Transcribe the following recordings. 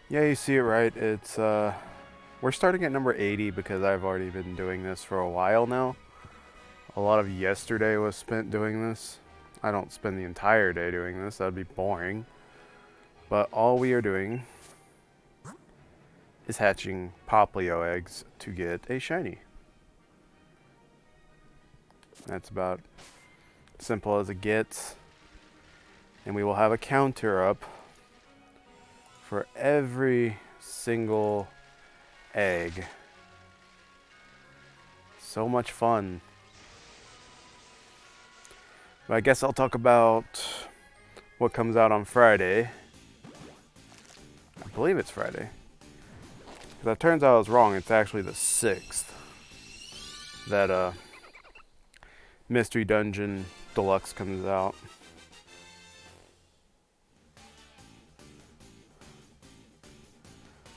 Yeah, you see it right. It's we're starting at number 80 because I've already been doing this for a while now. A lot of yesterday was spent doing this. I don't spend the entire day doing this. That'd be boring. But all we are doing is hatching Popplio eggs to get a shiny. That's about simple as it gets. And we will have a counter up for every single egg. So much fun. But I guess I'll talk about what comes out on Friday. I believe it's Friday. Because it turns out I was wrong. It's actually the 6th that Mystery Dungeon Deluxe comes out.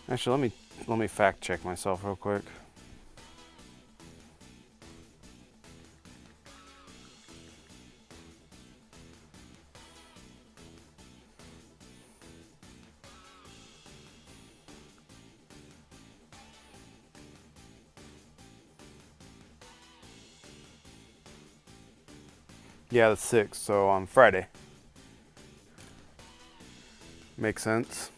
Actually, let me fact check myself real quick. Yeah, the 6th, so on Friday. Makes sense.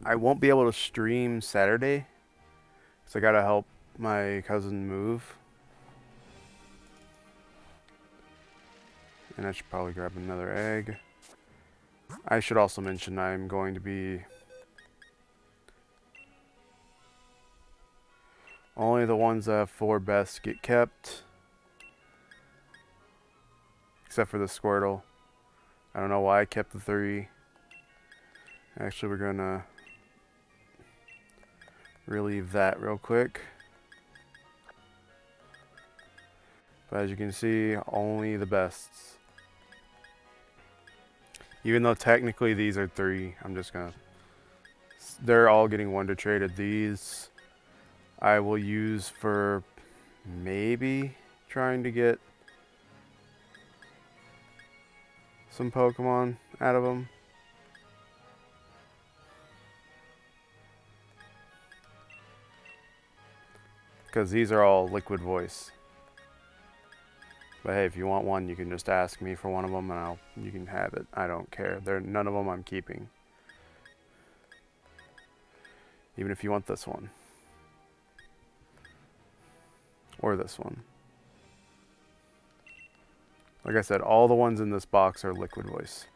I won't be able to stream Saturday because I gotta help my cousin move. And I should probably grab another egg. I should also mention I'm going to be only the ones that have 4 best get kept. Except for the Squirtle. I don't know why I kept the 3. Actually, we're gonna relieve that real quick. But as you can see, only the bests. Even though technically these are 3, I'm just gonna... They're all getting Wonder Traded. These I will use for maybe trying to get some Pokemon out of them. Because these are all Liquid Voice. But hey, if you want one, you can just ask me for one of them and you can have it. I don't care. None of them I'm keeping. Even if you want this one. Or this one. Like I said, all the ones in this box are Liquid Voice.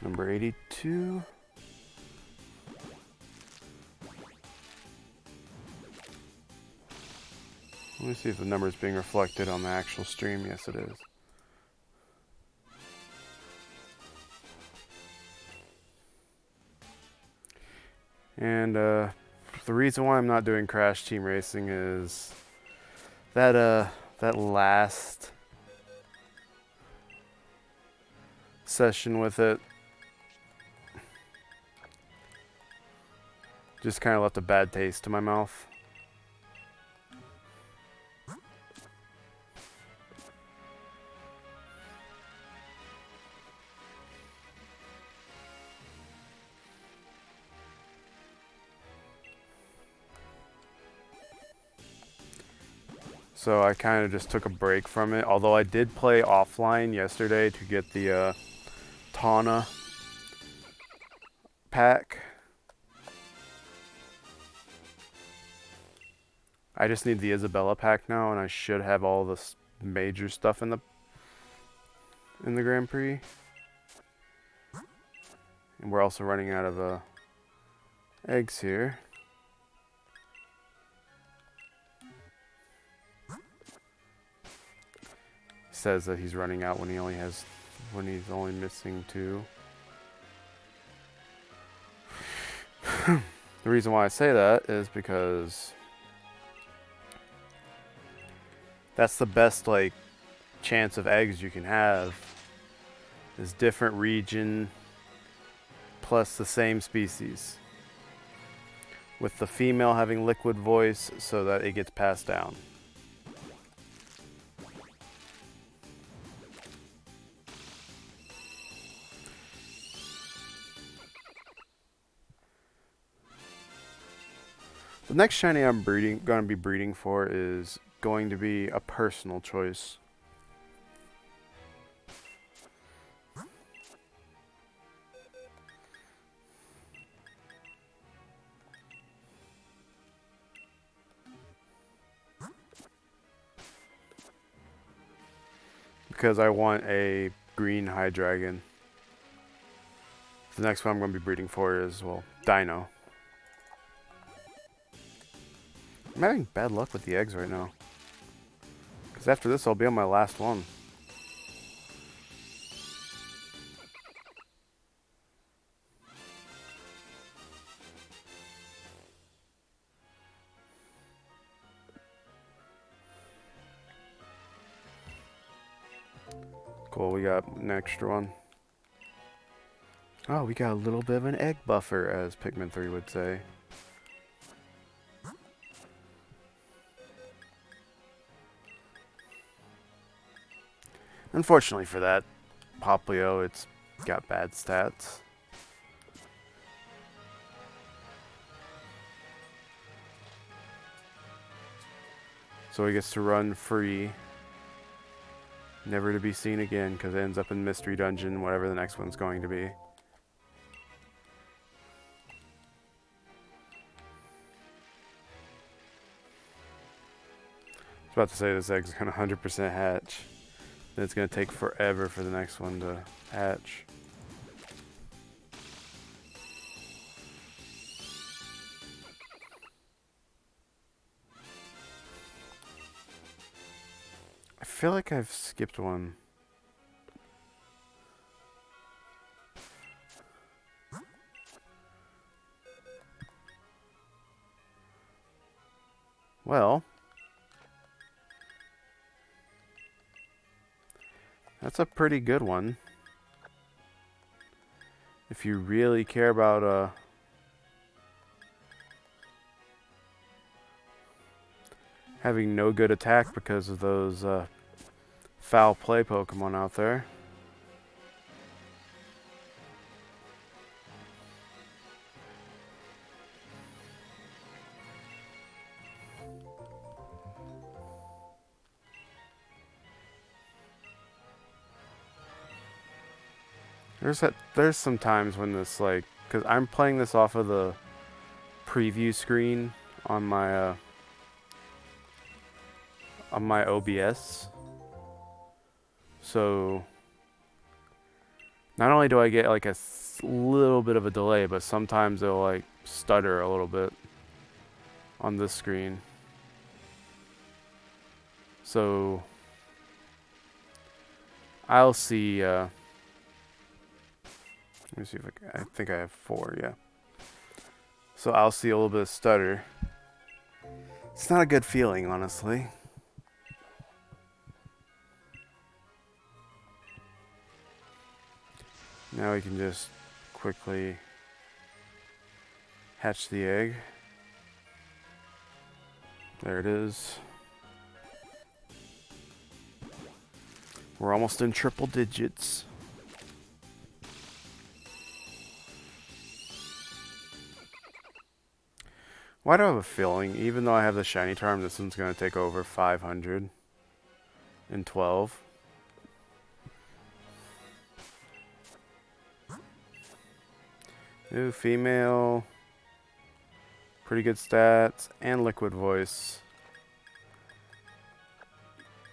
Number 82. Let me see if the number is being reflected on the actual stream. Yes, it is. And the reason why I'm not doing Crash Team Racing is that last session with it just kind of left a bad taste in my mouth. So I kind of just took a break from it. Although I did play offline yesterday to get the Tana pack. I just need the Isabella pack now, and I should have all this major stuff in the Grand Prix. And we're also running out of eggs here. Says that he's running out when he's only missing 2. The reason why I say that is because that's the best chance of eggs you can have is different region plus the same species, with the female having liquid voice so that it gets passed down. The next shiny I'm going to be breeding for is going to be a personal choice. Because I want a green Hydreigon. The next one I'm going to be breeding for is, well, Dino. I'm having bad luck with the eggs right now. Because after this, I'll be on my last one. Cool, we got an extra one. Oh, we got a little bit of an egg buffer, as Pikmin 3 would say. Unfortunately for that, Popplio, it's got bad stats. So he gets to run free. Never to be seen again, because it ends up in Mystery Dungeon, whatever the next one's going to be. I was about to say this egg's going to 100% hatch. Then it's going to take forever for the next one to hatch. I feel like I've skipped one. Well, that's a pretty good one. If you really care about having no good attack because of those foul play Pokemon out there. There's some times when this, like, because I'm playing this off of the preview screen on my OBS. So not only do I get like a little bit of a delay, but sometimes it'll like stutter a little bit on this screen. So I'll see. Let me see if I think I have 4. Yeah. So I'll see a little bit of stutter. It's not a good feeling, honestly. Now we can just quickly hatch the egg. There it is. We're almost in triple digits. Why do I have a feeling, even though I have the shiny charm, this one's going to take over 512? New female. Pretty good stats. And liquid voice.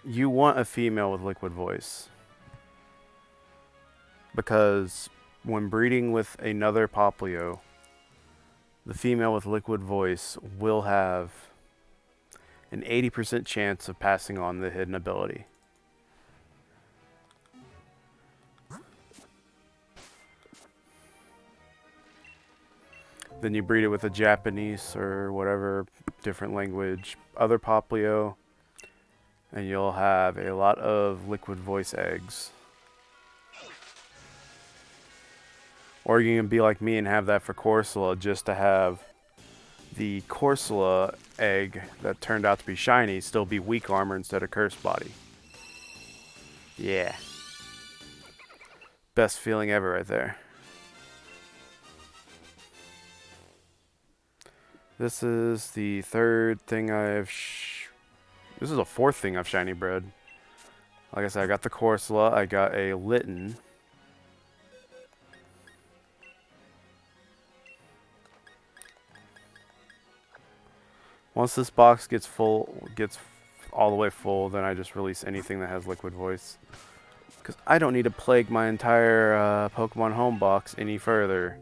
You want a female with liquid voice. Because when breeding with another Popplio, the female with liquid voice will have an 80% chance of passing on the hidden ability. Then you breed it with a Japanese or whatever different language, other Popplio, and you'll have a lot of liquid voice eggs. Or you can be like me and have that for Corsola just to have the Corsola egg that turned out to be shiny still be weak armor instead of curse body. Yeah. Best feeling ever right there. This is the third thing this is the fourth thing I've shiny bred. Like I said, I got the Corsola, I got a Litten. Once this box gets all the way full, then I just release anything that has Liquid Voice. Because I don't need to plague my entire Pokemon Home box any further.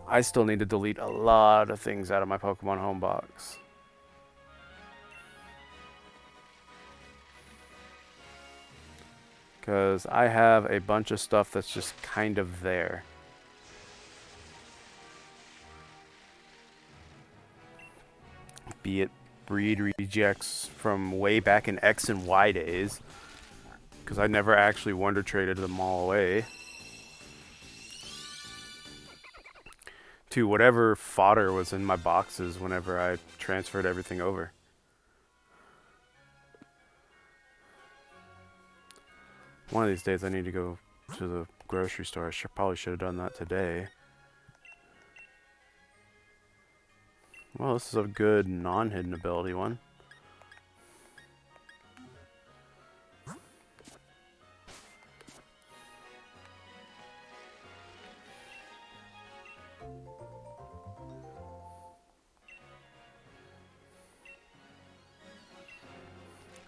I still need to delete a lot of things out of my Pokemon Home box. Because I have a bunch of stuff that's just kind of there. Be it breed rejects from way back in X and Y days. Because I never actually Wonder Traded them all away. To whatever fodder was in my boxes whenever I transferred everything over. One of these days I need to go to the grocery store. I probably should have done that today. Well, this is a good non-hidden ability one.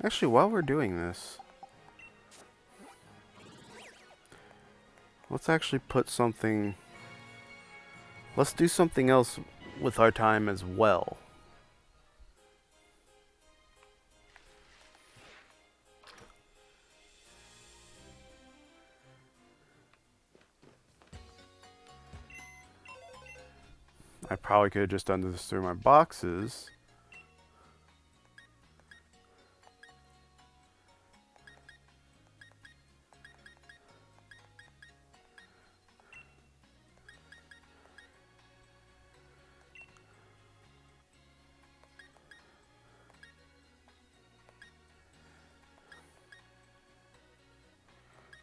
Actually, while we're doing this, let's actually put something... Let's do something else with our time as well. I probably could have just done this through my boxes.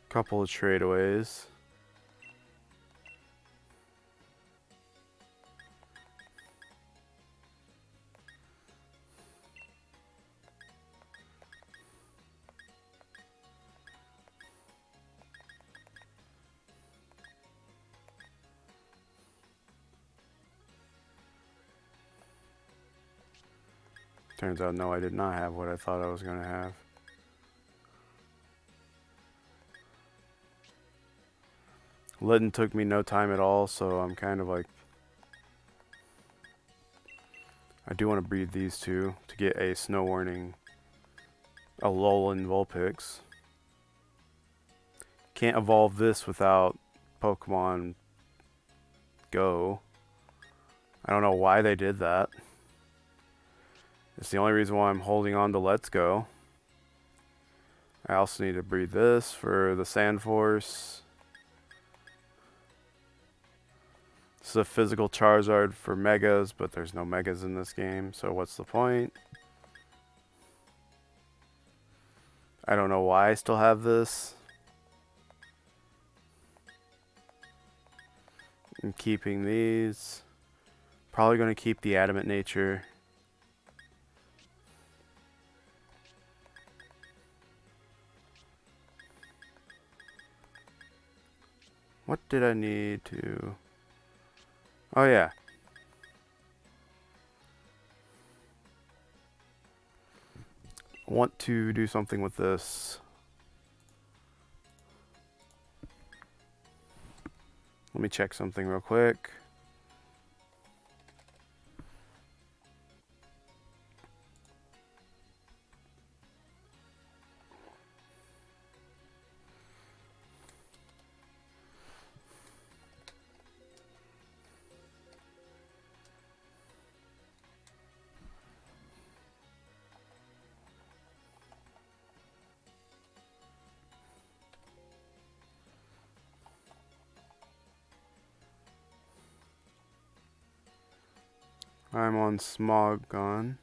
Couple of tradeaways. Turns out, no, I did not have what I thought I was going to have. Litten took me no time at all, so I'm kind of like... I do want to breed these two to get a Snow Warning, a Alolan Vulpix. Can't evolve this without Pokemon Go. I don't know why they did that. It's the only reason why I'm holding on to Let's Go. I also need to breed this for the Sand Force. This is a physical Charizard for Megas, but there's no Megas in this game, so what's the point? I don't know why I still have this. I'm keeping these. Probably going to keep the Adamant Nature. What did I need to... Oh yeah. I want to do something with this. Let me check something real quick. I'm on Smogon.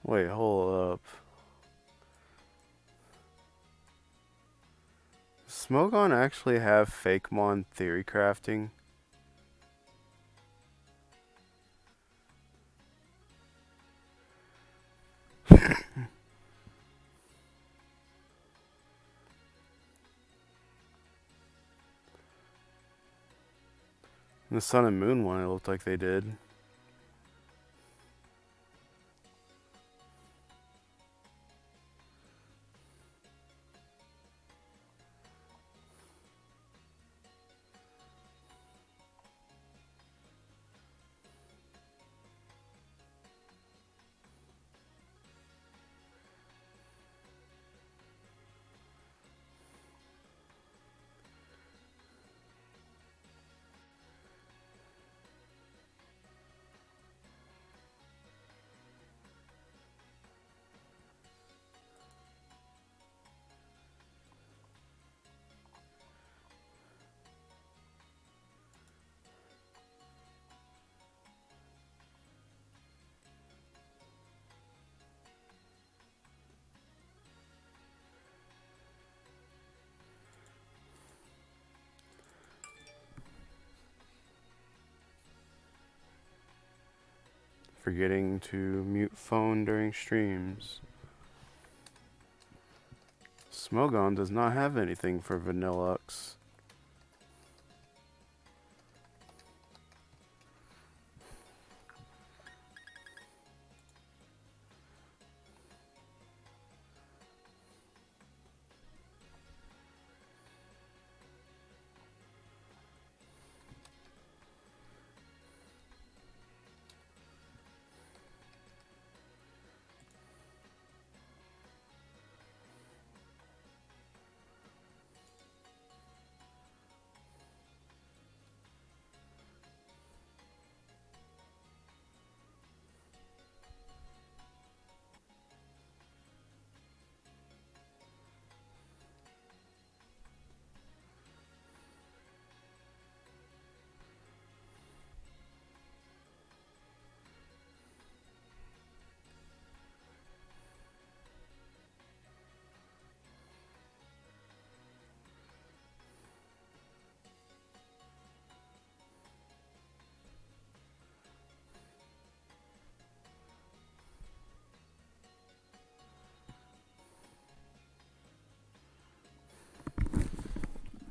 Wait, hold up. Does Smogon actually have Fakemon theory crafting? In the Sun and Moon one, it looked like they did. Forgetting to mute phone during streams. Smogon does not have anything for Vanillux.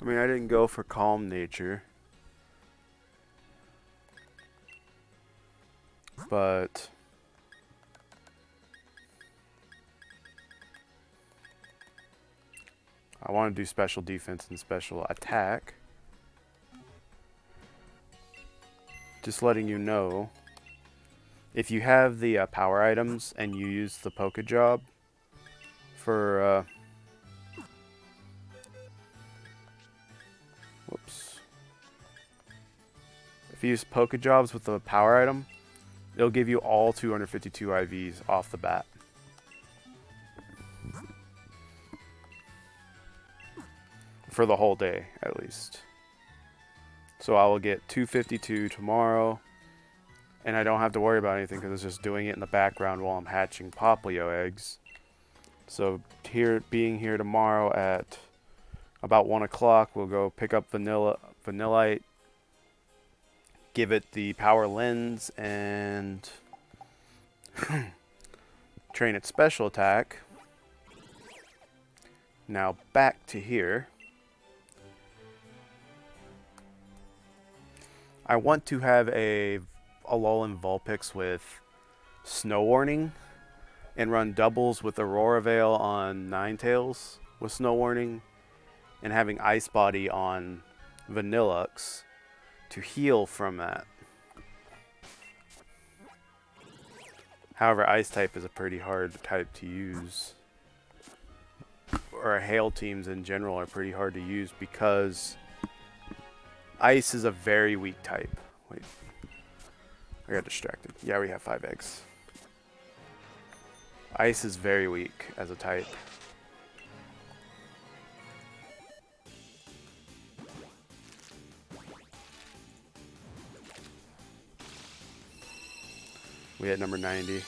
I mean, I didn't go for calm nature, but I want to do special defense and special attack. Just letting you know, if you have the power items and you use the Poké Job for, whoops. If you use Poké Jobs with the power item, it'll give you all 252 IVs off the bat. For the whole day, at least. So I will get 252 tomorrow, and I don't have to worry about anything because it's just doing it in the background while I'm hatching Popplio eggs. So being here tomorrow at about 1 o'clock, we'll go pick up Vanillite, give it the power lens, and train its special attack. Now back to here. I want to have a Alolan Vulpix with Snow Warning and run doubles with Aurora Veil on Ninetales with Snow Warning and having Ice Body on Vanillux to heal from that. However, Ice type is a pretty hard type to use. or hail teams in general are pretty hard to use because ice is a very weak type. Wait, I got distracted. Yeah, we have 5 eggs. Ice is very weak as a type. We had number 90.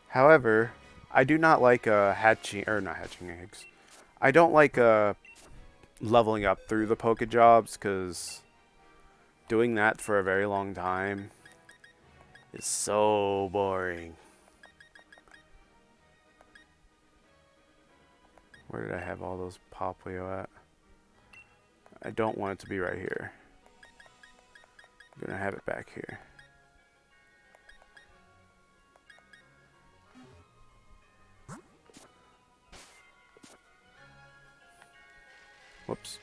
However, I do not like hatching, or not hatching eggs. I don't like leveling up through the Poke Jobs because doing that for a very long time is so boring. Where did I have all those Popplio at? I don't want it to be right here. I'm gonna have it back here. Whoops.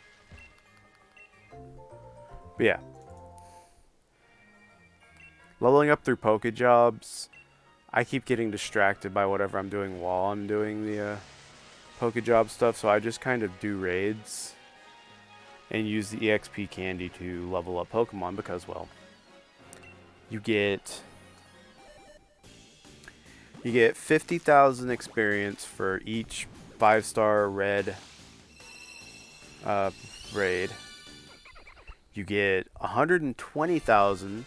But yeah. Leveling up through Poke Jobs, I keep getting distracted by whatever I'm doing while I'm doing the Poke Job stuff, so I just kind of do raids and use the EXP candy to level up Pokemon because, well, you get 50,000 experience for each 5-star red raid. You get 120,000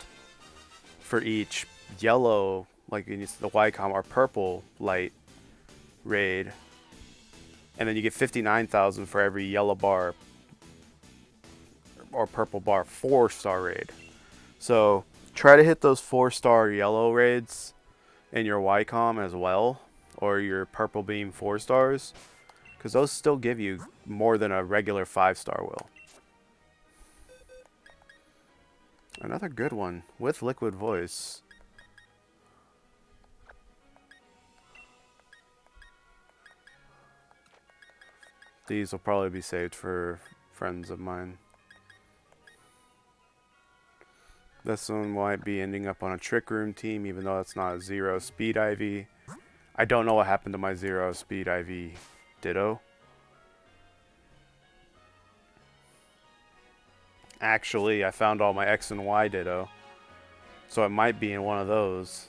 for each yellow, like the Wycom or purple light raid. And then you get 59,000 for every yellow bar or purple bar 4-star raid. So try to hit those 4-star yellow raids in your Wycom as well, or your purple beam 4 stars, because those still give you more than a regular 5-star will. Another good one with Liquid Voice. These will probably be saved for friends of mine. This one might be ending up on a Trick Room team, even though it's not a 0 speed IV. I don't know what happened to my 0 speed IV Ditto. Actually, I found all my X and Y Ditto, so it might be in one of those.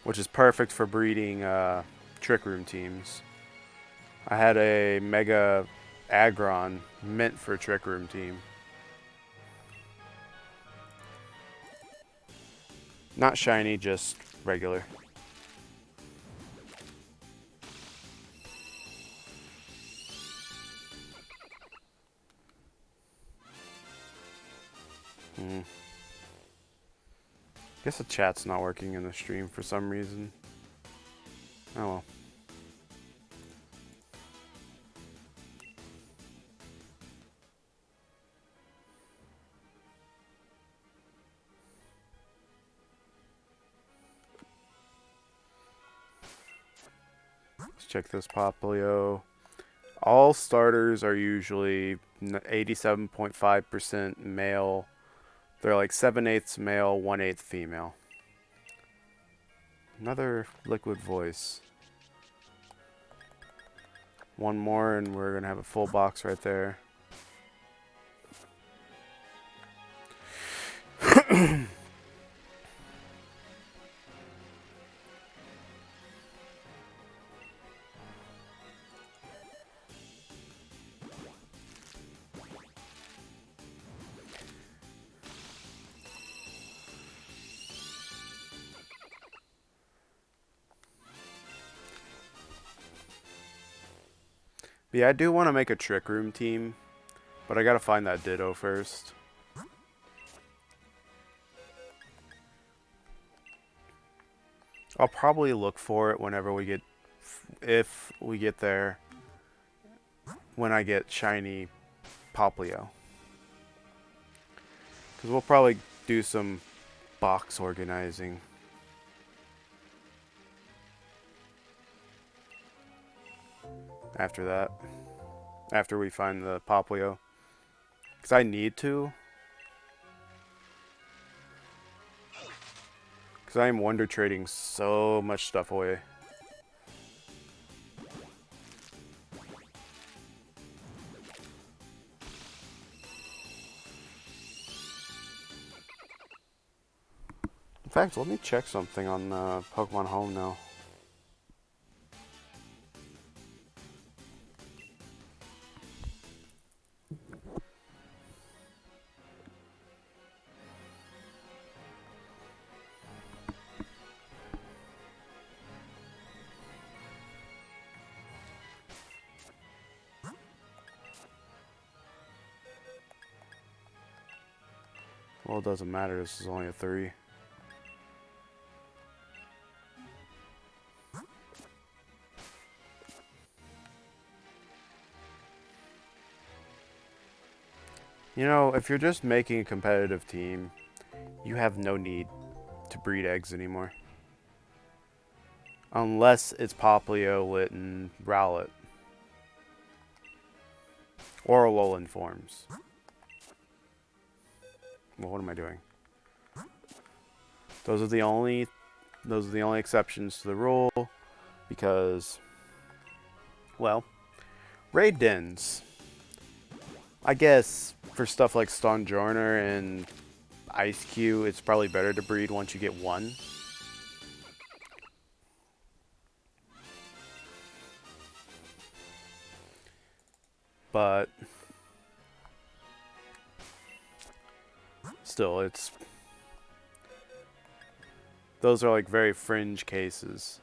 Which is perfect for breeding Trick Room teams. I had a Mega Aggron meant for Trick Room team. Not shiny, just regular. Guess the chat's not working in the stream for some reason. Oh well. Let's check this Popplio. All starters are usually 87.5% male. They're like 7/8 male, 1/8 female. Another Liquid Voice. One more and we're gonna have a full box right there. Yeah, I do want to make a Trick Room team, but I gotta find that Ditto first. I'll probably look for it whenever we get, if we get there, when I get shiny Popplio. Because we'll probably do some box organizing. After that. after we find the Popplio. Because I need to. Because I am wonder trading so much stuff away. In fact, let me check something on Pokemon Home now. Well, it doesn't matter. This is only a 3. You know, if you're just making a competitive team, you have no need to breed eggs anymore. Unless it's Popplio, Litten, Rowlet. Or Alolan forms. Well, what am I doing? Those are the only exceptions to the rule, because, well, raid dens. I guess for stuff like Stonjourner and Ice Q, it's probably better to breed once you get 1. But still, those are like very fringe cases.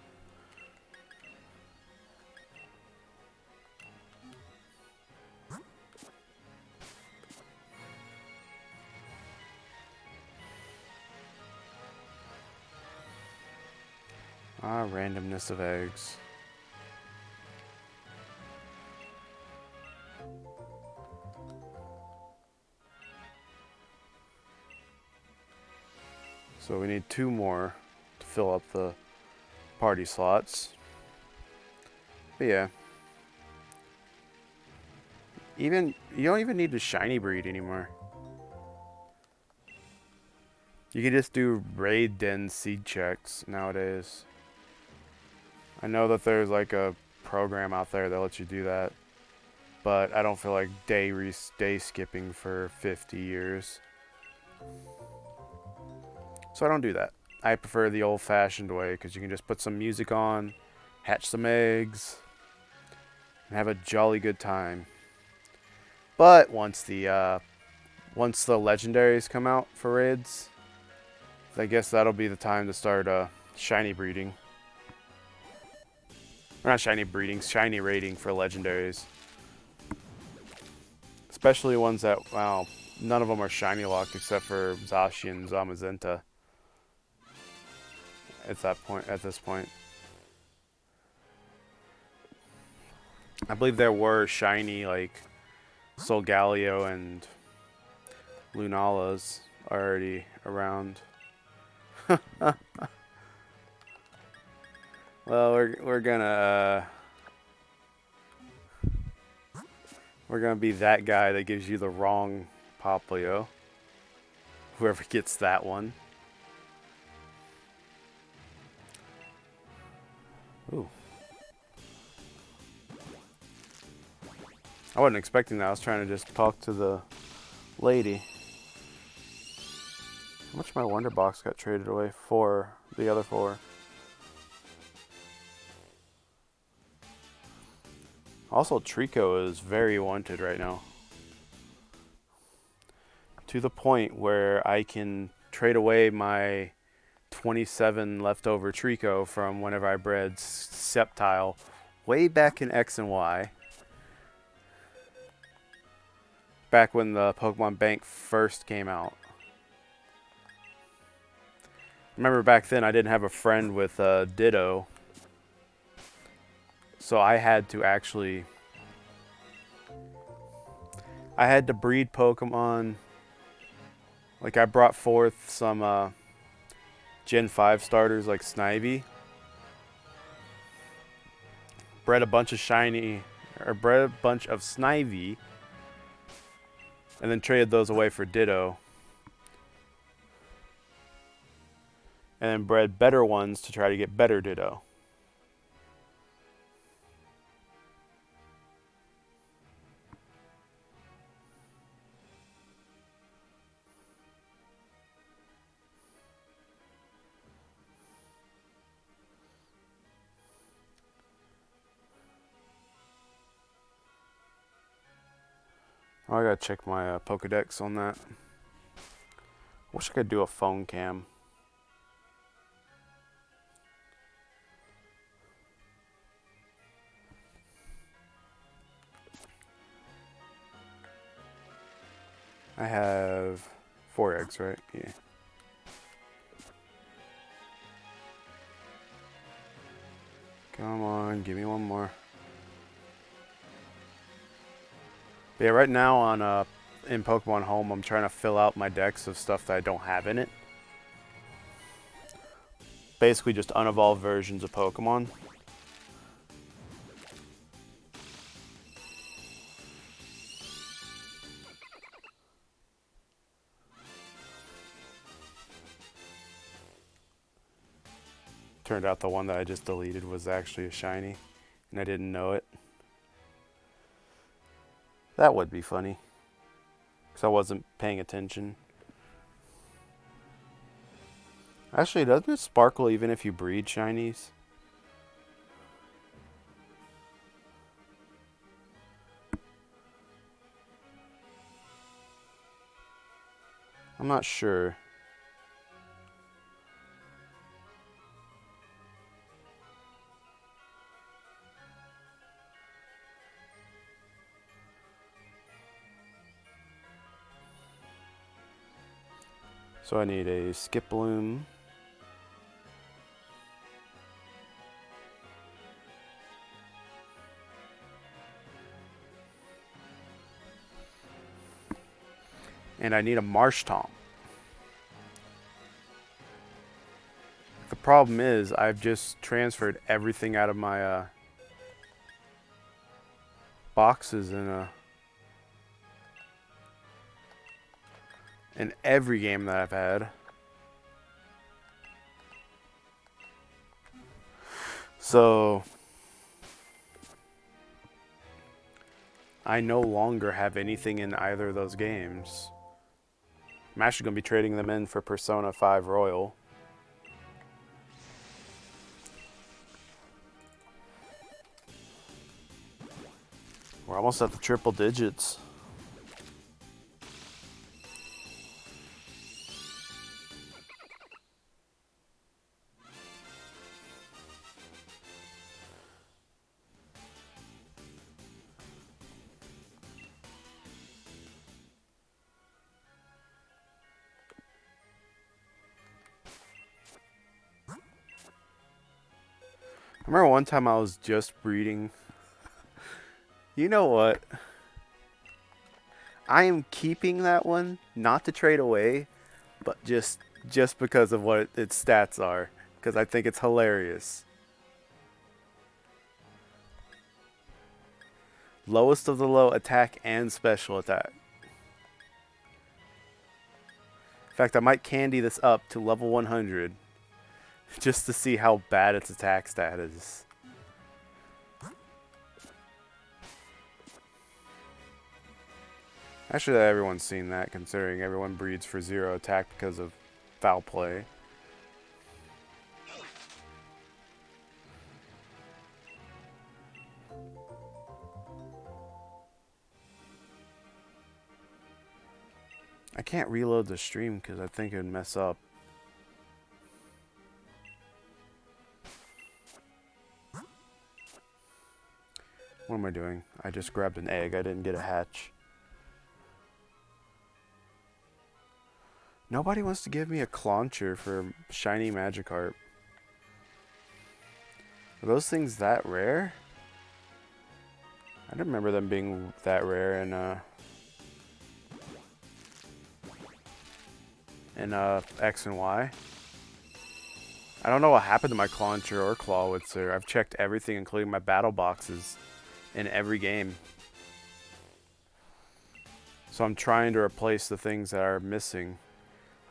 Randomness of eggs. So we need 2 more to fill up the party slots. But yeah. You don't even need to shiny breed anymore. You can just do raid den seed checks nowadays. I know that there's like a program out there that lets you do that, but I don't feel like day skipping for 50 years. So I don't do that. I prefer the old-fashioned way, because you can just put some music on, hatch some eggs, and have a jolly good time. But once the legendaries come out for raids, I guess that'll be the time to start shiny breeding. Or not shiny breeding, shiny raiding for legendaries. Especially ones that, wow, none of them are shiny locked except for Zacian and Zamazenta. At this point. I believe there were shiny, like, Solgaleo and Lunalas already around. Well, we're gonna be that guy that gives you the wrong Popplio. Whoever gets that one. Ooh. I wasn't expecting that. I was trying to just talk to the lady. How much of my Wonder Box got traded away for the other 4? Also, Trico is very wanted right now. To the point where I can trade away my 27 leftover Trico from whenever I bred Sceptile way back in X and Y. Back when the Pokemon Bank first came out. Remember back then I didn't have a friend with Ditto. So I had to actually... I had to breed Pokemon. Like I brought forth some Gen 5 starters like Snivy. Bred a bunch of shiny... or bred a bunch of Snivy, and then traded those away for Ditto. And then bred better ones to try to get better Ditto. Oh, I gotta check my Pokedex on that. Wish I could do a phone cam. I have 4 eggs, right? Yeah. Come on, give me one more. But yeah, right now on in Pokemon Home, I'm trying to fill out my decks of stuff that I don't have in it. Basically just unevolved versions of Pokemon. Turned out the one that I just deleted was actually a shiny, and I didn't know it. That would be funny, because I wasn't paying attention. Actually, doesn't it sparkle even if you breed shinies? I'm not sure. So I need a Skiploom. And I need a Marshtomp. The problem is I've just transferred everything out of my boxes in every game that I've had. So I no longer have anything in either of those games. I'm actually going to be trading them in for Persona 5 Royal. We're almost at the triple digits. I remember one time I was just breeding. You know what? I am keeping that one, not to trade away, but just because of what its stats are, because I think it's hilarious. Lowest of the low attack and special attack. In fact, I might candy this up to level 100 just to see how bad its attack stat is. Actually, everyone's seen that, considering everyone breeds for 0 attack because of foul play. I can't reload the stream because I think it would mess up. What am I doing? I just grabbed an egg. I didn't get a hatch. Nobody wants to give me a Clauncher for shiny Magikarp. Are those things that rare? I don't remember them being that rare in X and Y. I don't know what happened to my Clauncher or Clawitzer. I've checked everything, including my battle boxes, in every game. So I'm trying to replace the things that are missing.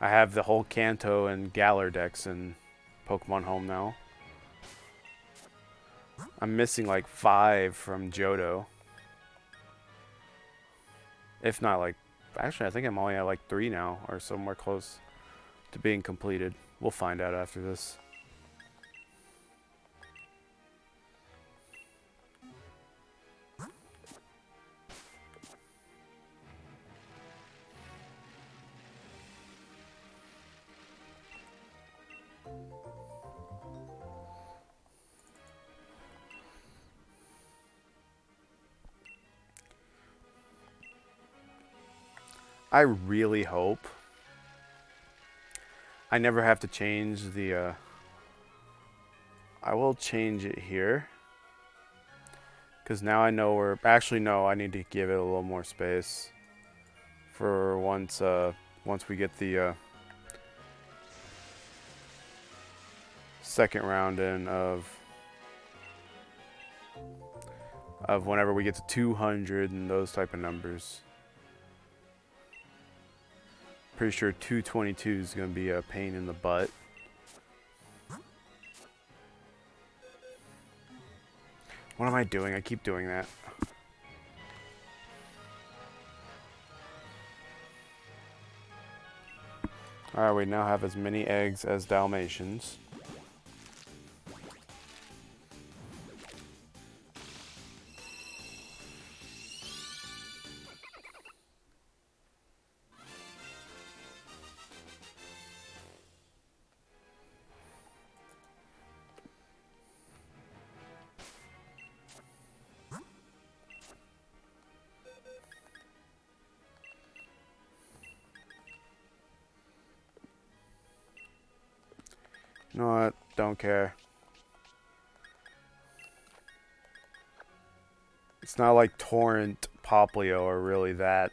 I have the whole Kanto and Galar decks in Pokemon Home now. I'm missing like 5 from Johto. If not like, actually I think I'm only at like 3 now or somewhere close to being completed. We'll find out after this. I really hope I never have to change the, I will change it here. Because now I know where, actually no, I need to give it a little more space. For once we get the second round in of whenever we get to 200 and those type of numbers. Pretty sure 222 is going to be a pain in the butt. What am I doing? I keep doing that. Alright, we now have as many eggs as Dalmatians. You know what? Don't care. It's not like Torrent, Popplio are really that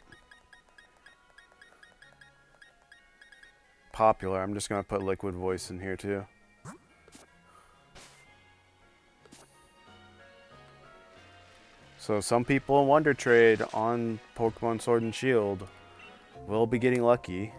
popular. I'm just going to put Liquid Voice in here too. So some people in Wonder Trade on Pokemon Sword and Shield will be getting lucky.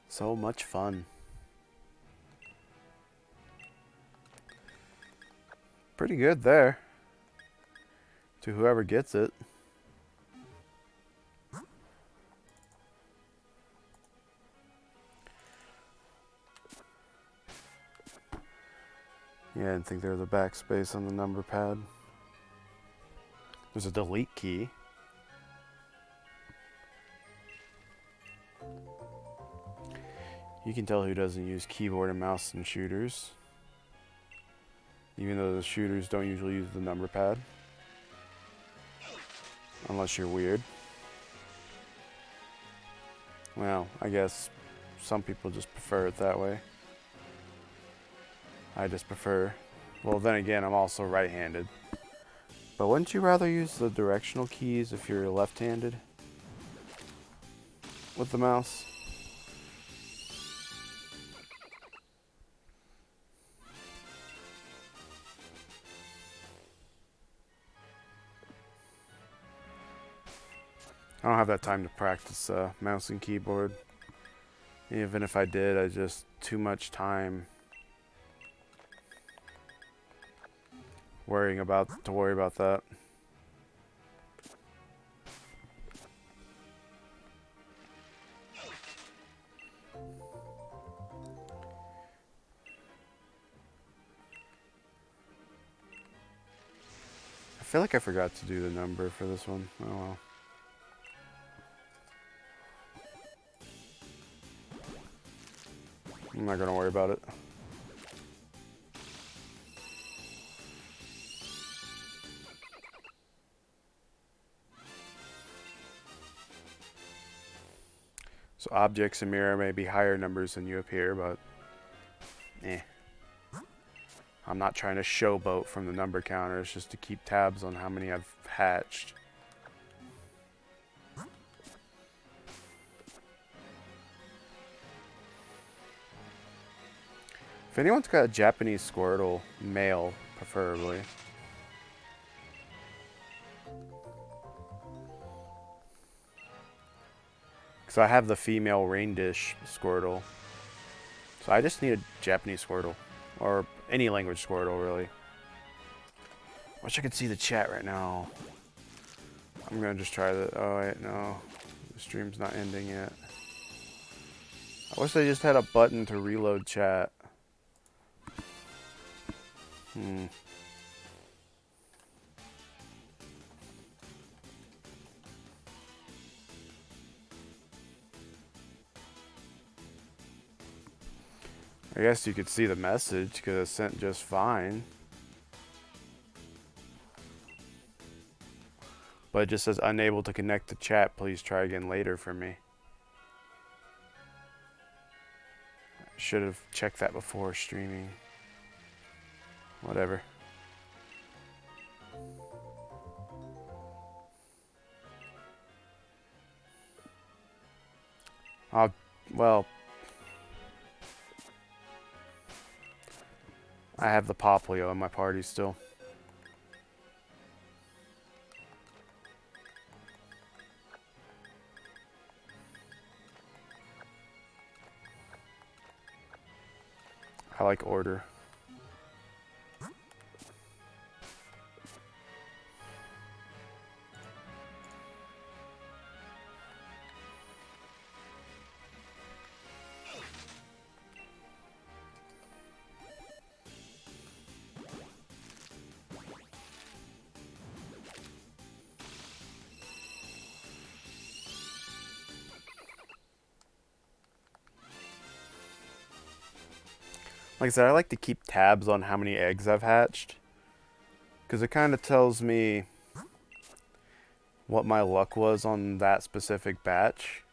So much fun. Pretty good there. To whoever gets it. Yeah, I didn't think there was a backspace on the number pad. There's a delete key. You can tell who doesn't use keyboard and mouse in shooters. Even though the shooters don't usually use the number pad. Unless you're weird. Well, I guess some people just prefer it that way. I just prefer... Well, then again, I'm also right-handed. But wouldn't you rather use the directional keys if you're left-handed? With the mouse? I don't have that time to practice mouse and keyboard. Even if I did, I just too much time worry about that. I feel like I forgot to do the number for this one. Oh well. I'm not gonna worry about it. So objects in mirror may be higher numbers than you appear, but I'm not trying to showboat from the number counter. It's just to keep tabs on how many I've hatched. If anyone's got a Japanese Squirtle, male preferably. Because I have the female rain dish Squirtle. So I just need a Japanese Squirtle. Or any language Squirtle, really. Wish I could see the chat right now. I'm gonna just try that. Oh wait, no. The stream's not ending yet. I wish they just had a button to reload chat. I guess you could see the message because it's sent just fine. But it just says unable to connect to chat. Please try again later for me. Should have checked that before streaming. Whatever. Well, I have the Popplio in my party still. I like order. Like I said, I like to keep tabs on how many eggs I've hatched. Because it kind of tells me what my luck was on that specific batch.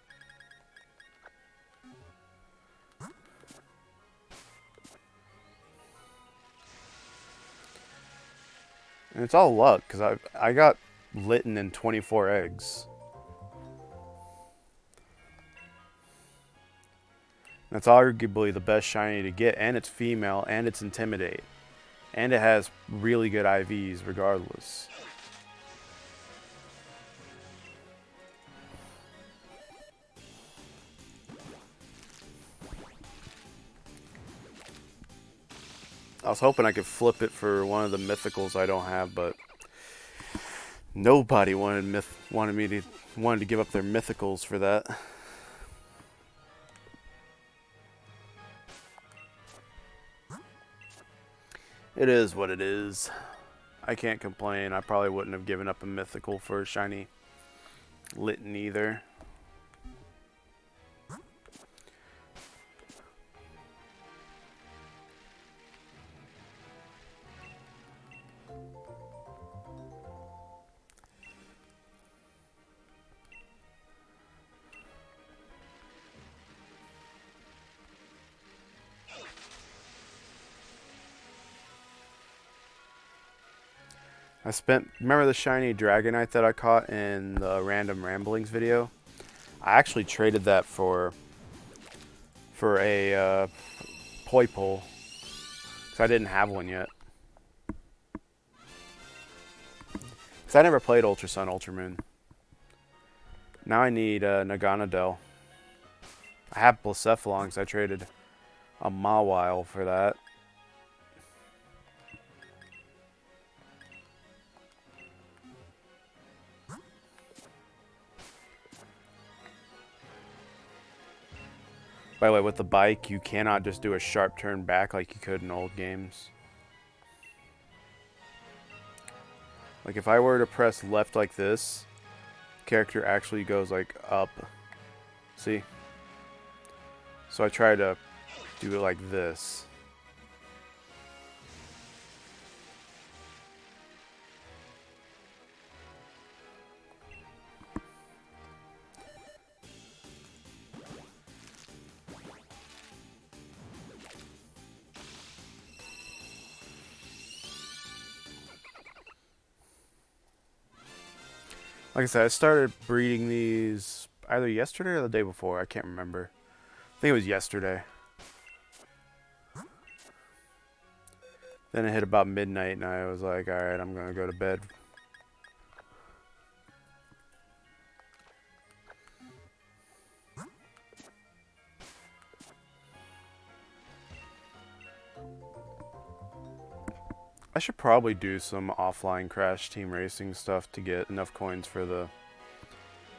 And it's all luck, because I got Litten in 24 eggs. That's arguably the best shiny to get, and it's female, and it's Intimidate. And it has really good IVs regardless. I was hoping I could flip it for one of the mythicals I don't have, but nobody wanted to give up their mythicals for that. It is what it is. I can't complain. I probably wouldn't have given up a mythical for a shiny Litten either. Remember the shiny Dragonite that I caught in the Random Ramblings video? I actually traded that for a Popplio, because I didn't have one yet. Because I never played Ultra Sun, Ultra Moon. Now I need Naganadel. I have Blacephalon because I traded a Mawile for that. By the way, with the bike, you cannot just do a sharp turn back like you could in old games. Like if I were to press left like this, character actually goes like up. See? So I try to do it like this. Like I said, I started breeding these either yesterday or the day before. I can't remember. I think it was yesterday. Then it hit about midnight, and I was like, alright, I'm going to go to bed. I should probably do some offline Crash Team Racing stuff to get enough coins for the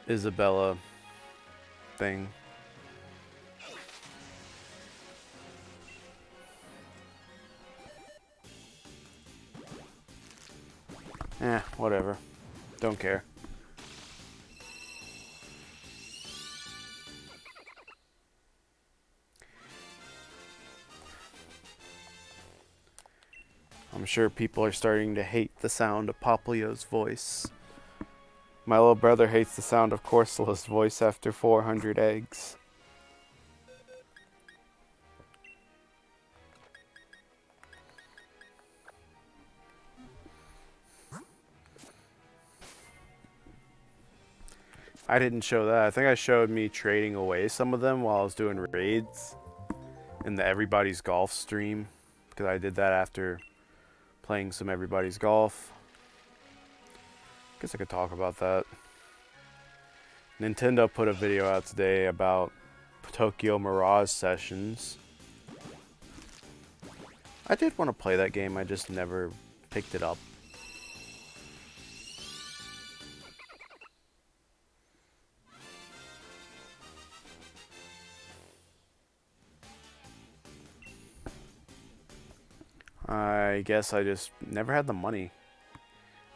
Isabella thing. Whatever. Don't care. I'm sure people are starting to hate the sound of Popplio's voice. My little brother hates the sound of Corsola's voice after 400 eggs. I didn't show that. I think I showed me trading away some of them while I was doing raids in the Everybody's Golf stream, because I did that after playing some Everybody's Golf. Guess I could talk about that. Nintendo put a video out today about Tokyo Mirage Sessions. I did want to play that game, I just never picked it up. I guess I just never had the money.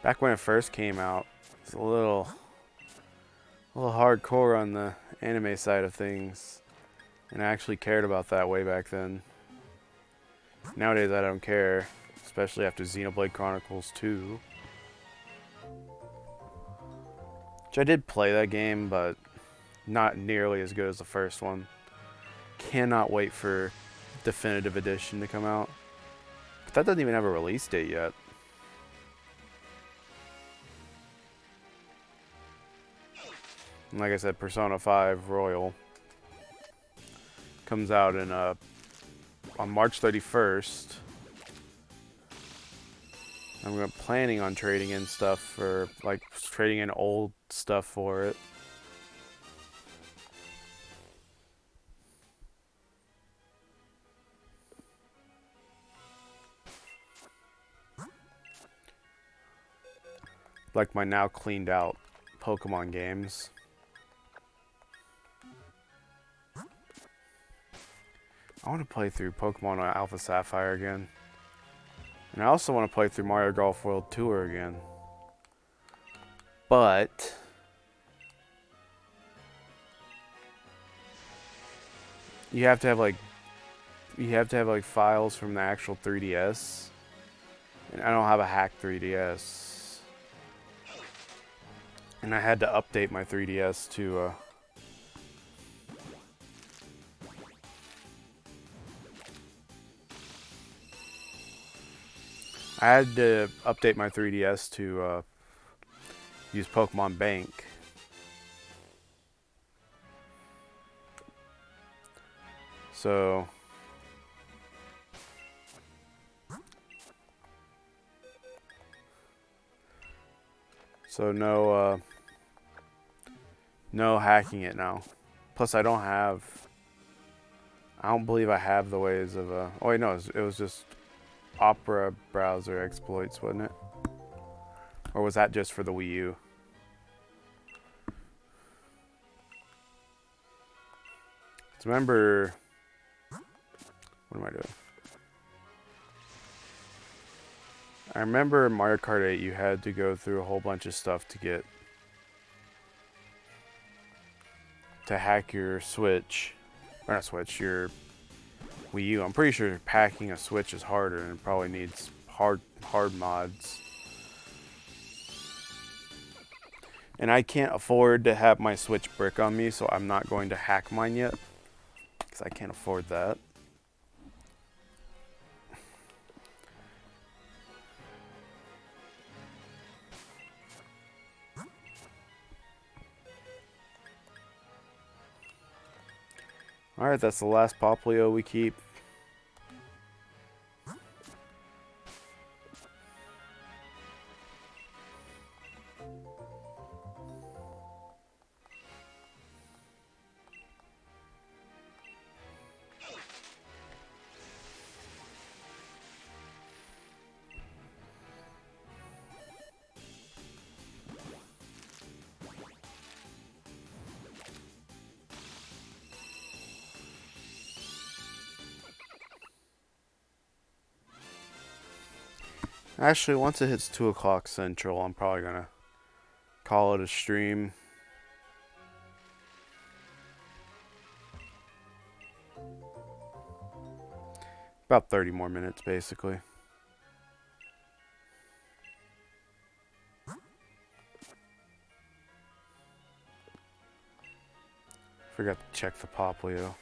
Back when it first came out, it was a little hardcore on the anime side of things. And I actually cared about that way back then. Nowadays I don't care, especially after Xenoblade Chronicles 2. Which I did play that game, but not nearly as good as the first one. Cannot wait for Definitive Edition to come out. But that doesn't even have a release date yet. And like I said, Persona 5 Royal comes out in on March 31st. I'm planning on trading in stuff for, like, trading in old stuff for it. Like my now cleaned out Pokemon games. I want to play through Pokemon Alpha Sapphire again. And I also want to play through Mario Golf World Tour again. But you have to have like files from the actual 3DS. And I don't have a hacked 3DS. And I had to update my 3DS to I had to update my 3DS to use Pokemon Bank. So no hacking it now. Plus I don't believe I have the ways of oh wait, no, it was just Opera browser exploits, wasn't it? Or was that just for the Wii U? So remember, what am I doing? I remember in Mario Kart 8 you had to go through a whole bunch of stuff to hack your Switch, or not Switch, your Wii U. I'm pretty sure packing a Switch is harder and it probably needs hard mods. And I can't afford to have my Switch brick on me, so I'm not going to hack mine yet, because I can't afford that. Alright, that's the last Popplio we keep. Actually, once it hits 2 o'clock Central, I'm probably going to call it a stream. About 30 more minutes, basically. Forgot to check the Popplio.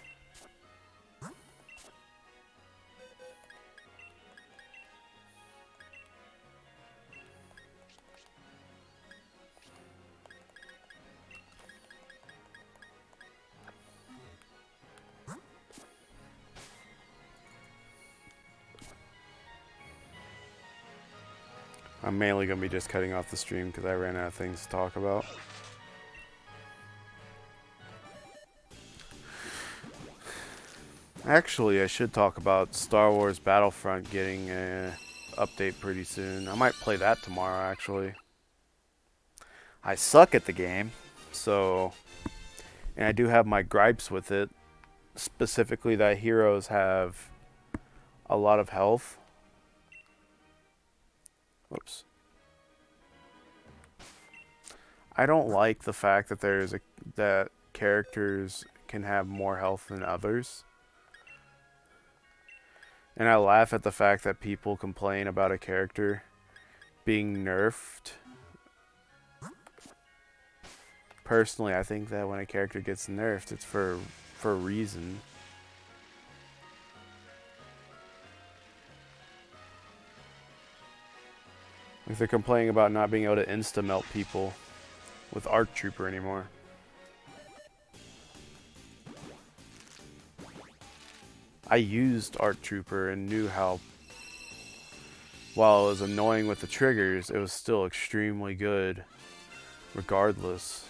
I'm mainly going to be just cutting off the stream because I ran out of things to talk about. Actually, I should talk about Star Wars Battlefront getting an update pretty soon. I might play that tomorrow, actually. I suck at the game, so... And I do have my gripes with it. Specifically that heroes have a lot of health. Whoops. I don't like the fact that that characters can have more health than others. And I laugh at the fact that people complain about a character being nerfed. Personally, I think that when a character gets nerfed, it's for a reason. Like they're complaining about not being able to insta-melt people with ARC Trooper anymore. I used ARC Trooper and knew how, while it was annoying with the triggers, it was still extremely good regardless.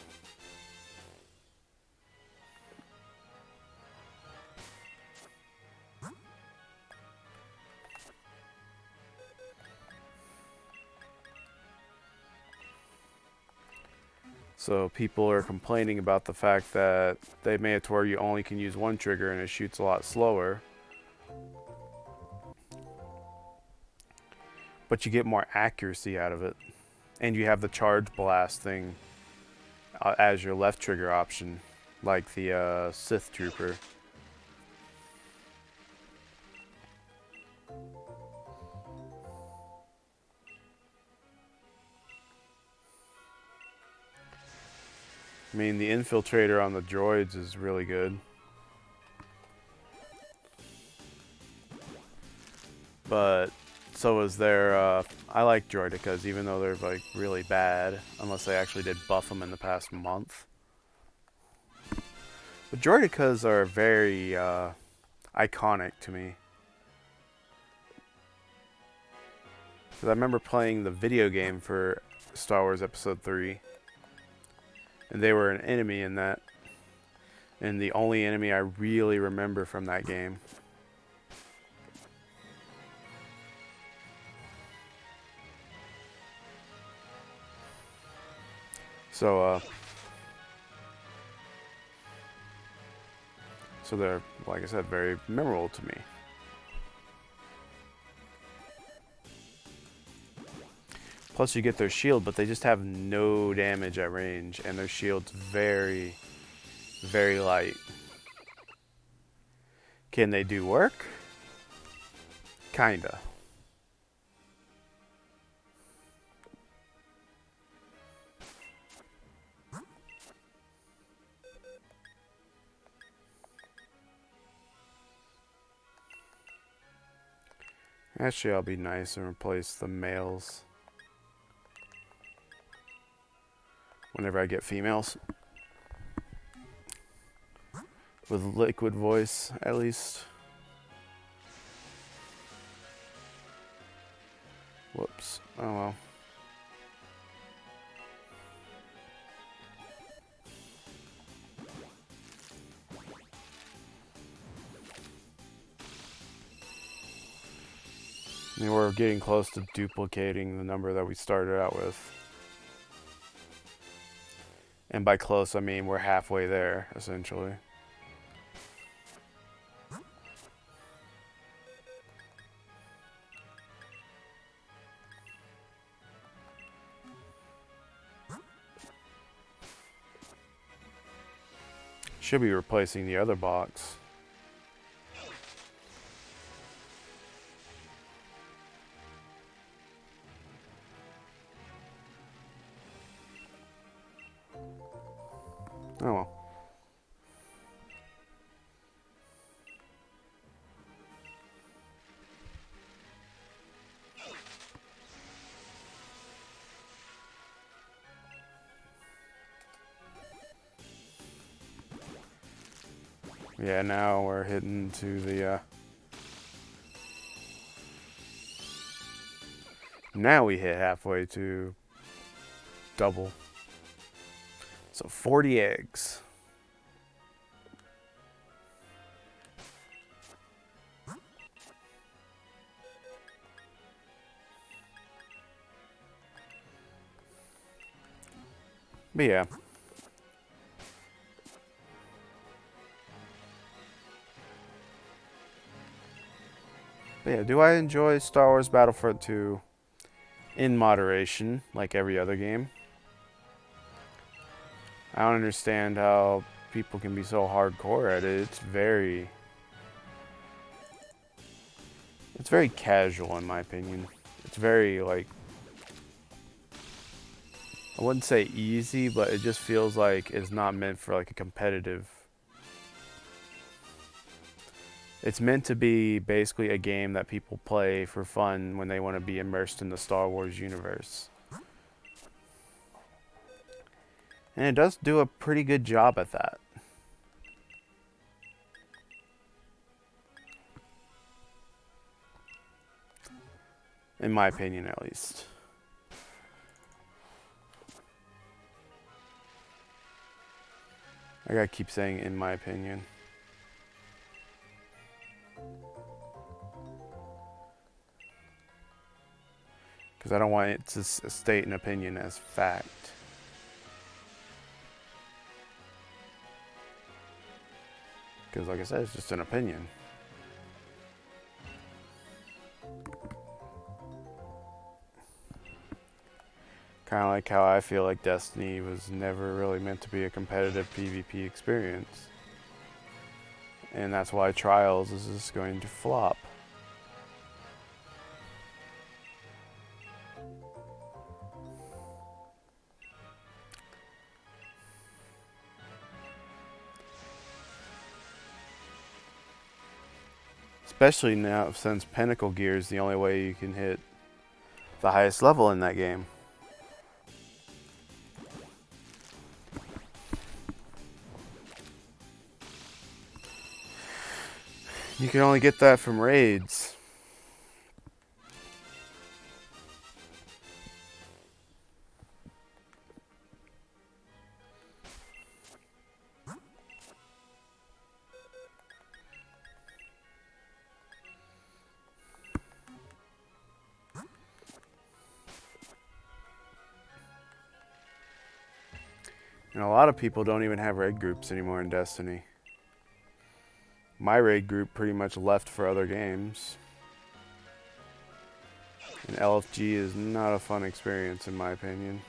So people are complaining about the fact that they made it to where you only can use one trigger and it shoots a lot slower. But you get more accuracy out of it. And you have the charge blast thing as your left trigger option, like the Sith Trooper. I mean, the infiltrator on the droids is really good. But so is their, I like droidicas, even though they're like really bad, unless they actually did buff them in the past month. But droidicas are very iconic to me. Because I remember playing the video game for Star Wars Episode 3. And they were an enemy in that. And the only enemy I really remember from that game. So they're, like I said, very memorable to me. Plus you get their shield, but they just have no damage at range, and their shield's very, very light. Can they do work? Kinda. Actually, I'll be nice and replace the males whenever I get females. With liquid voice, at least. Whoops. Oh well. I mean, we're getting close to duplicating the number that we started out with. And by close, I mean we're halfway there, essentially. Should be replacing the other box. Oh well. Yeah, now we're hitting to the, now we hit halfway to double. So 40 eggs. But yeah. But yeah, do I enjoy Star Wars Battlefront 2 in moderation, like every other game? I don't understand how people can be so hardcore at it. It's very casual in my opinion. It's very like, I wouldn't say easy, but it just feels like it's not meant for like a competitive. It's meant to be basically a game that people play for fun when they want to be immersed in the Star Wars universe. And it does do a pretty good job at that. In my opinion, at least. I gotta keep saying in my opinion. Because I don't want it to state an opinion as fact. Because like I said, it's just an opinion. Kind of like how I feel like Destiny was never really meant to be a competitive PvP experience. And that's why Trials is just going to flop. Especially now since Pinnacle Gear is the only way you can hit the highest level in that game. You can only get that from raids. And a lot of people don't even have raid groups anymore in Destiny. My raid group pretty much left for other games. And LFG is not a fun experience in my opinion.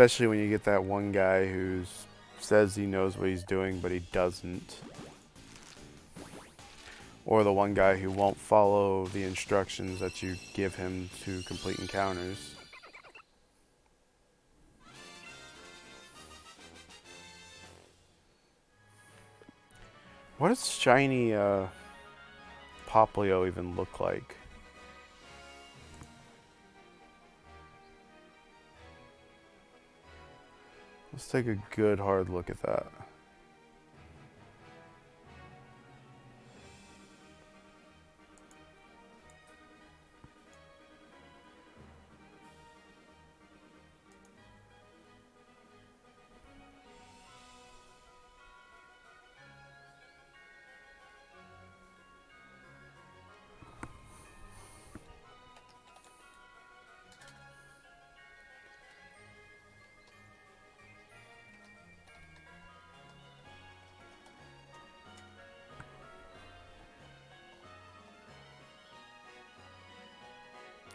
Especially when you get that one guy who says he knows what he's doing, but he doesn't. Or the one guy who won't follow the instructions that you give him to complete encounters. What does shiny Popplio even look like? Let's take a good hard look at that.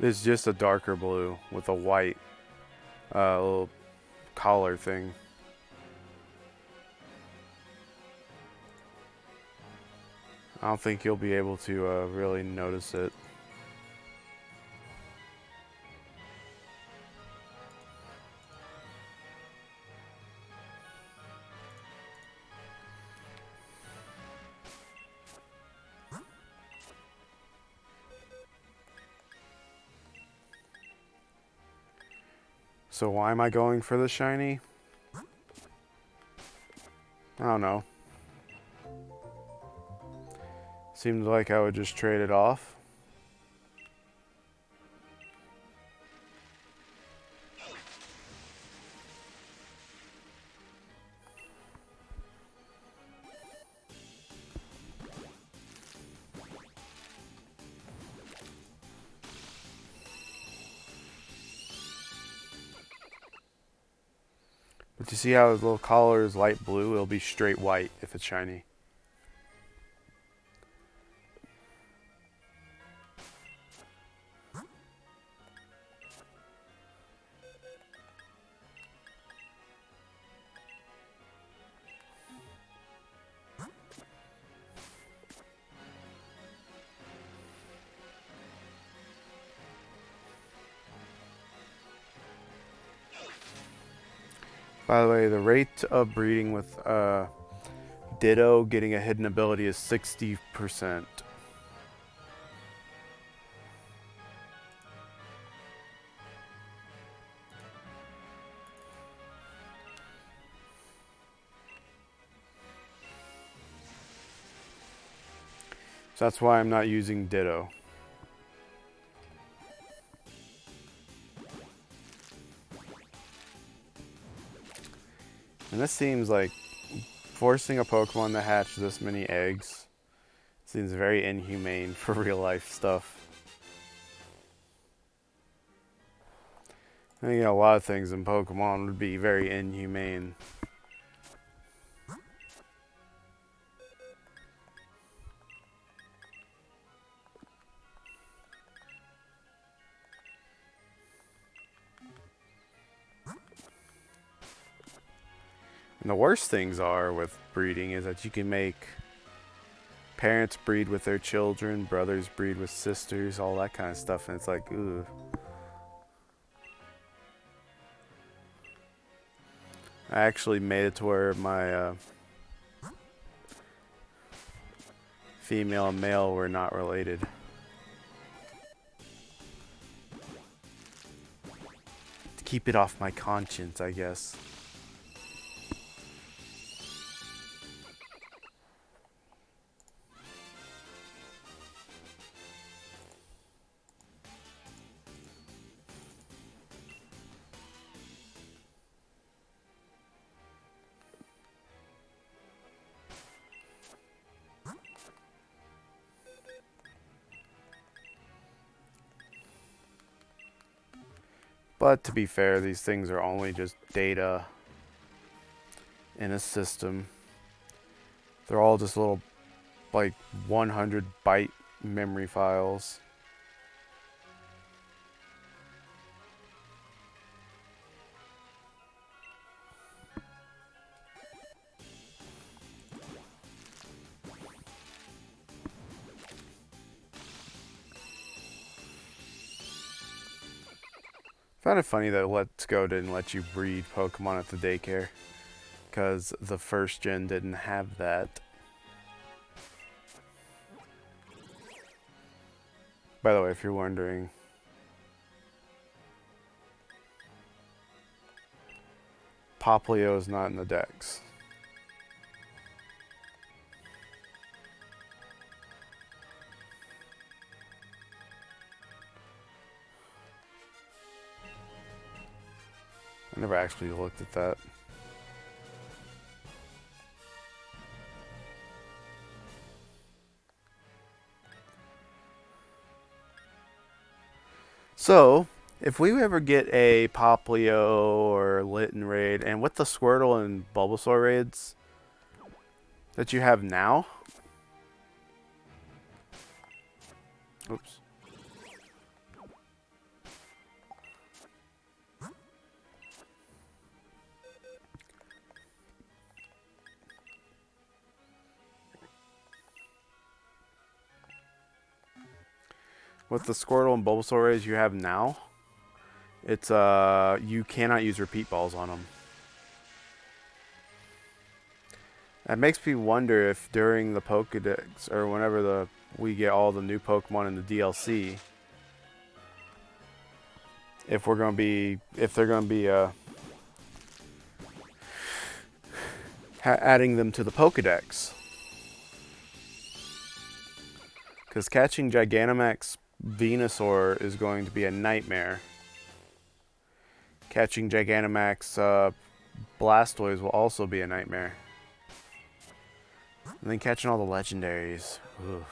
It's just a darker blue with a white little collar thing. I don't think you'll be able to really notice it. So why am I going for the shiny? I don't know. Seemed like I would just trade it off. But you see how his little collar is light blue? It'll be straight white if it's shiny. By the way, the rate of breeding with Ditto getting a hidden ability is 60%. So that's why I'm not using Ditto. And this seems like forcing a Pokemon to hatch this many eggs seems very inhumane for real life stuff. I think a lot of things in Pokemon would be very inhumane. And the worst things are with breeding is that you can make parents breed with their children, brothers breed with sisters, all that kind of stuff, and it's like, ugh. I actually made it to where my female and male were not related. To keep it off my conscience, I guess. But to be fair, these things are only just data in a system. They're all just little, like, 100 byte memory files. Found it funny that Let's Go didn't let you breed Pokemon at the daycare, because the first gen didn't have that. By the way, if you're wondering, Popplio is not in the decks. I never actually looked at that. So, if we ever get a Popplio or Litten raid, and with the Squirtle and Bulbasaur raids that you have now, oops. With the Squirtle and Bulbasaur raids you have now, it's you cannot use repeat balls on them. That makes me wonder if during the Pokedex or whenever we get all the new Pokemon in the DLC, if they're gonna be adding them to the Pokedex, because catching Gigantamax Venusaur is going to be a nightmare. Catching Gigantamax Blastoise will also be a nightmare. And then catching all the legendaries. Ugh.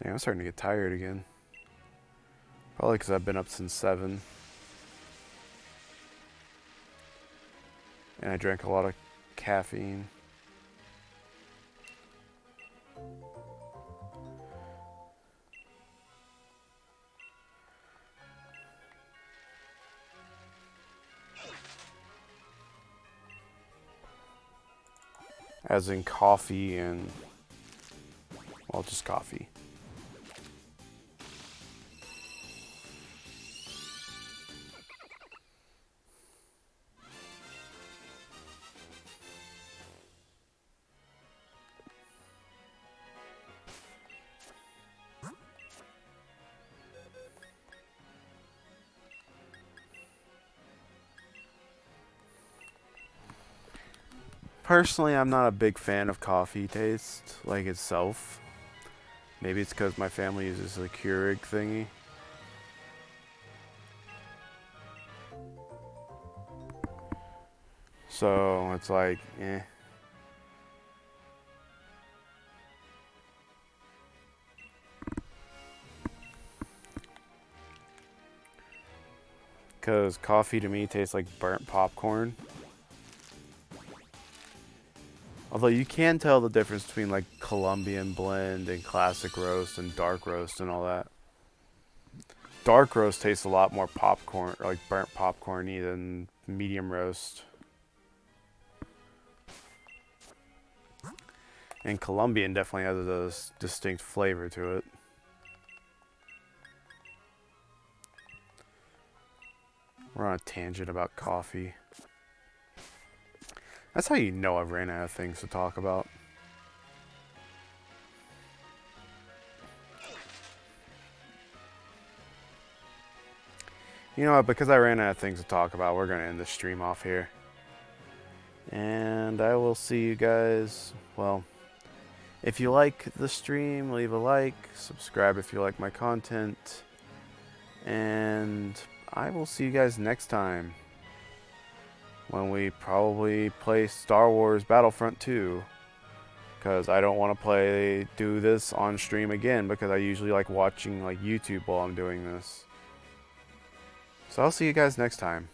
Dang, I'm starting to get tired again. Probably because I've been up since 7. And I drank a lot of caffeine. As in coffee and, well, just coffee. Personally, I'm not a big fan of coffee taste, like itself. Maybe it's because my family uses the Keurig thingy. So, it's like, eh. Because coffee to me tastes like burnt popcorn. Although you can tell the difference between like Colombian blend and classic roast and dark roast and all that. Dark roast tastes a lot more popcorn, like burnt popcorny than medium roast. And Colombian definitely has a distinct flavor to it. We're on a tangent about coffee. That's how you know I've ran out of things to talk about. You know what, because I ran out of things to talk about, we're going to end the stream off here. And I will see you guys, well, if you like the stream, leave a like, subscribe if you like my content, and I will see you guys next time when we probably play Star Wars Battlefront 2, because I don't want to do this on stream again, because I usually like watching like YouTube while I'm doing this. So I'll see you guys next time.